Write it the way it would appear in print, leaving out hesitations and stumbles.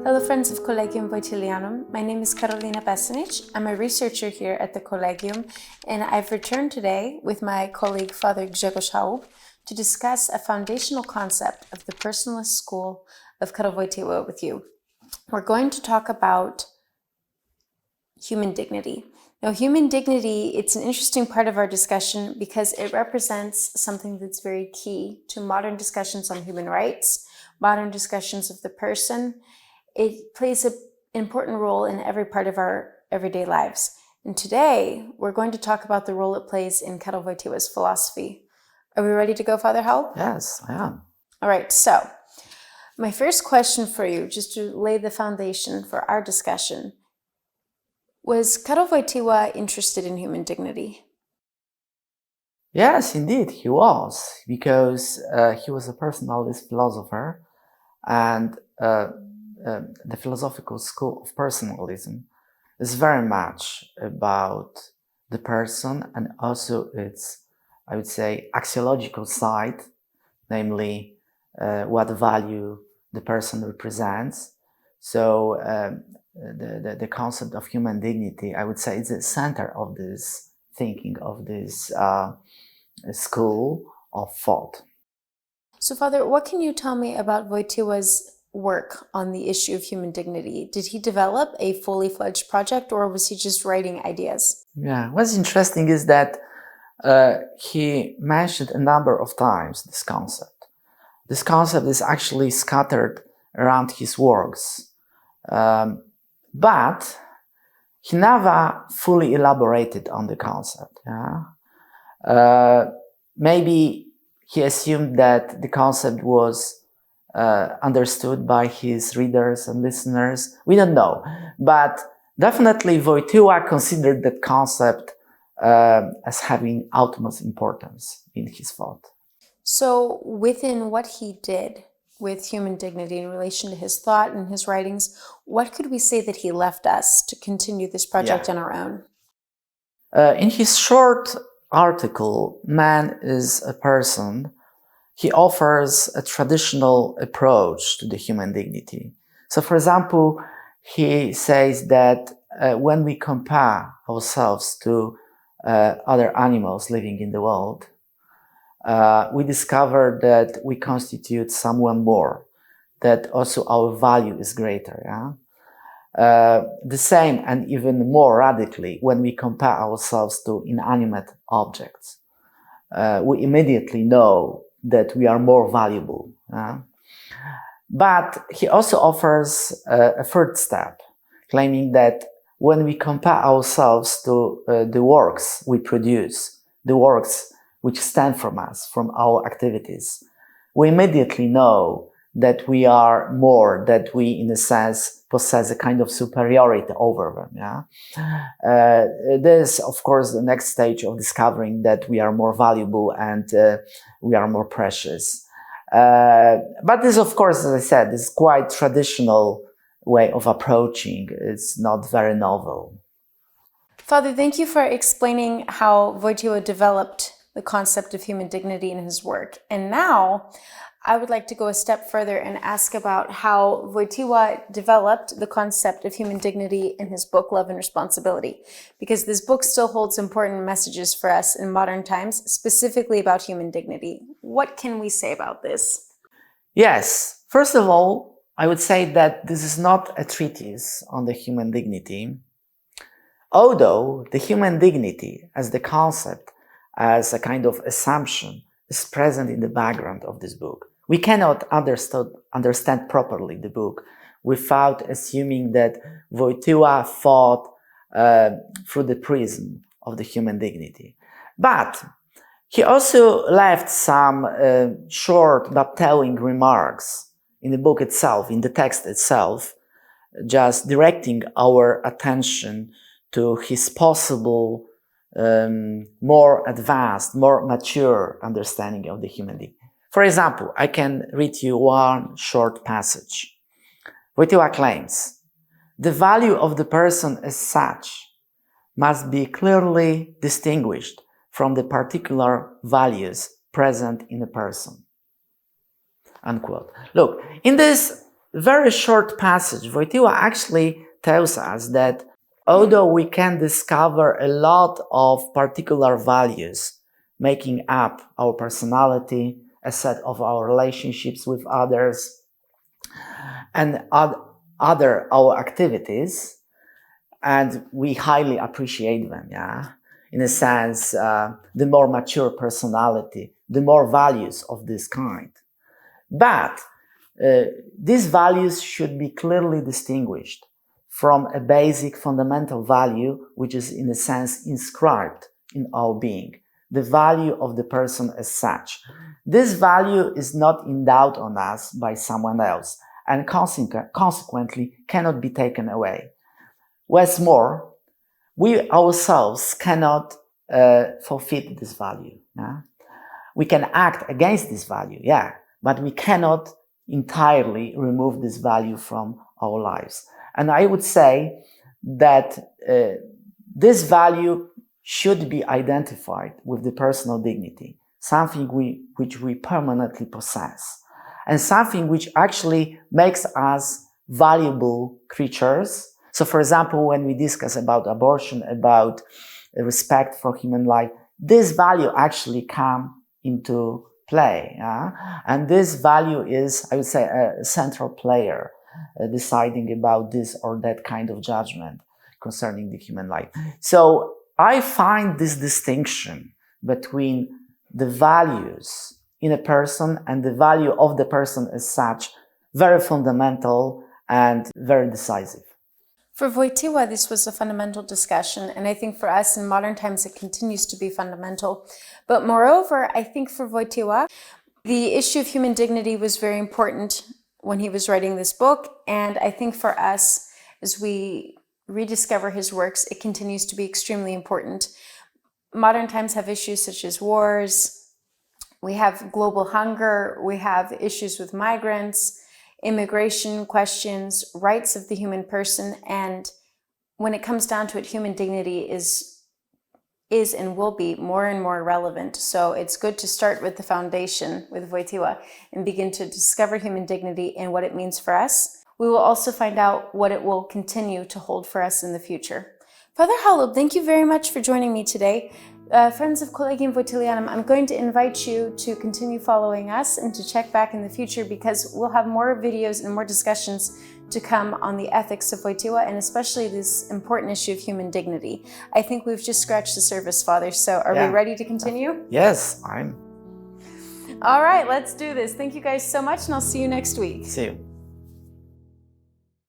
Hello friends of Collegium Wojtylianum, my name is Karolina Besanic. I'm a researcher here at the Collegium, and I've returned today with my colleague Father Grzegorz Chałup to discuss a foundational concept of the personalist school of Karol Wojtyła with you. We're going to talk about human dignity. Now, human dignity, it's an interesting part of our discussion because it represents something that's very key to modern discussions on human rights, modern discussions of the person. It plays an important role in every part of our everyday lives. And today, we're going to talk about the role it plays in Karol Wojtyła's philosophy. Are we ready to go, Father Chałup? Yes, I am. All right, so my first question for you, just to lay the foundation for our discussion, was Karol Wojtyła interested in human dignity? Yes, indeed, he was, because he was a personalist philosopher, and the philosophical school of personalism is very much about the person and also its, I would say, axiological side, namely what value the person represents. So the concept of human dignity, I would say, is the center of this thinking, of this school of thought. So, Father, what can you tell me about Wojtyła's work on the issue of human dignity? Did he develop a fully fledged project, or was he just writing ideas? Yeah, what's interesting is that he mentioned a number of times this concept. This concept is actually scattered around his works, but he never fully elaborated on the concept. Yeah? Maybe he assumed that the concept was understood by his readers and listeners. We don't know, but definitely Wojtyła considered that concept as having utmost importance in his thought. So within what he did with human dignity in relation to his thought and his writings, what could we say that he left us to continue this project on our own? In his short article, Man is a Person, he offers a traditional approach to the human dignity. So, for example, he says that when we compare ourselves to other animals living in the world, we discover that we constitute someone more, that also our value is greater. Yeah? The same and even more radically when we compare ourselves to inanimate objects. We immediately know that we are more valuable. But he also offers a third step, claiming that when we compare ourselves to the works we produce, the works which stand from us, from our activities, we immediately know that we are more, that we, in a sense, possess a kind of superiority over them. Yeah? This, of course, the next stage of discovering that we are more valuable and we are more precious. But this, of course, as I said, is quite traditional way of approaching. It's not very novel. Father, thank you for explaining how Wojtyła developed the concept of human dignity in his work. And now I would like to go a step further and ask about how Wojtyła developed the concept of human dignity in his book, Love and Responsibility, because this book still holds important messages for us in modern times, specifically about human dignity. What can we say about this? Yes. First of all, I would say that this is not a treatise on the human dignity, although the human dignity as the concept, as a kind of assumption, is present in the background of this book. We cannot understand properly the book without assuming that Wojtyła thought through the prism of the human dignity. But he also left some short but telling remarks in the book itself, in the text itself, just directing our attention to his possible more advanced, more mature understanding of the human dignity. For example, I can read you one short passage. Wojtyła claims, the value of the person as such must be clearly distinguished from the particular values present in a person. Unquote. Look, in this very short passage, Wojtyła actually tells us that although we can discover a lot of particular values making up our personality, a set of our relationships with others, and other our activities, and we highly appreciate them, yeah? In a sense, the more mature personality, the more values of this kind. But these values should be clearly distinguished from a basic fundamental value which is in a sense inscribed in our being, the value of the person as such. This value is not endowed on us by someone else and consequently cannot be taken away. What's more, we ourselves cannot fulfill this value. Yeah? We can act against this value, yeah, but we cannot entirely remove this value from our lives. And I would say that this value should be identified with the personal dignity, something which we permanently possess, and something which actually makes us valuable creatures. So, for example, when we discuss about abortion, about respect for human life, this value actually comes into play. And this value is, I would say, a central player deciding about this or that kind of judgment concerning the human life. So I find this distinction between the values in a person and the value of the person as such very fundamental and very decisive. For Wojtyła, this was a fundamental discussion, and I think for us in modern times it continues to be fundamental. But moreover, I think for Wojtyła, the issue of human dignity was very important when he was writing this book, and I think for us, as we rediscover his works, it continues to be extremely important. Modern times have issues such as wars, we have global hunger, we have issues with migrants, immigration questions, rights of the human person, and when it comes down to it, human dignity is and will be more and more relevant. So it's good to start with the foundation with Wojtyła and begin to discover human dignity and what it means for us. We will also find out what it will continue to hold for us in the future. Father Holub, thank you very much for joining me today. Friends of Collegium Wojtylianum, I'm going to invite you to continue following us and to check back in the future because we'll have more videos and more discussions to come on the ethics of Wojtyła and especially this important issue of human dignity. I think we've just scratched the surface, Father, so are we ready to continue? Yes, I'm. All right, let's do this. Thank you guys so much and I'll see you next week. See you.